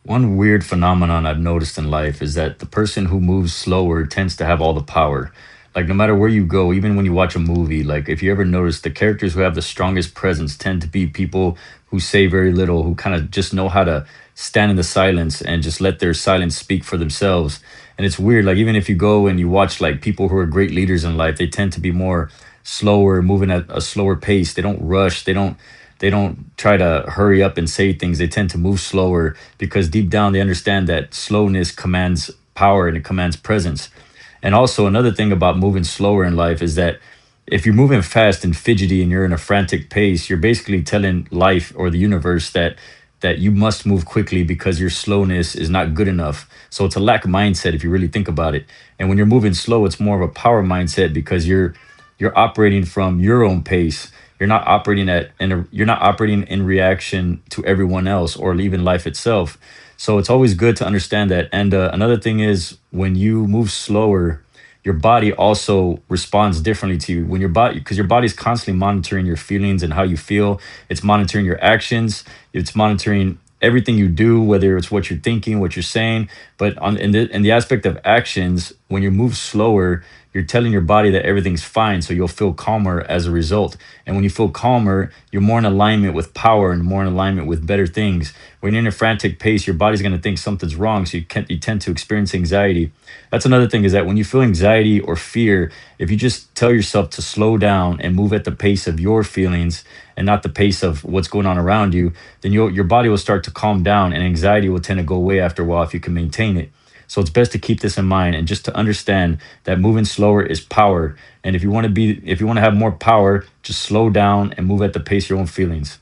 One weird phenomenon I've noticed in life is that the person who moves slower tends to have all the power. Like, no matter where you go, even when you watch a movie, like, if you ever notice, the characters who have the strongest presence tend to be people who say very little, who kind of just know how to stand in the silence and just let their silence speak for themselves. And it's weird, like, even if you go and you watch, like, people who are great leaders in life, they tend to be more slower, moving at a slower pace. They don't rush. They don't try to hurry up and say things. They tend to move slower because deep down they understand that slowness commands power and it commands presence. And also, another thing about moving slower in life is that if you're moving fast and fidgety and you're in a frantic pace, you're basically telling life or the universe that you must move quickly because your slowness is not good enough. So it's a lack mindset if you really think about it. And when you're moving slow, it's more of a power mindset because you're operating from your own pace. You're not operating in reaction to everyone else or even life itself. So it's always good to understand that. And another thing is when you move slower, your body also responds differently to you. When your body, because your body's constantly monitoring your feelings and how you feel. It's monitoring your actions. It's monitoring everything you do, whether it's what you're thinking, what you're saying. But in the aspect of actions, when you move slower, you're telling your body that everything's fine, so you'll feel calmer as a result. And when you feel calmer, you're more in alignment with power and more in alignment with better things. When you're in a frantic pace, your body's going to think something's wrong, so you tend to experience anxiety. That's another thing, is that when you feel anxiety or fear, if you just tell yourself to slow down and move at the pace of your feelings and not the pace of what's going on around you, then your body will start to calm down and anxiety will tend to go away after a while if you can maintain it. So it's best to keep this in mind and just to understand that moving slower is power. And if you want to have more power, just slow down and move at the pace of your own feelings.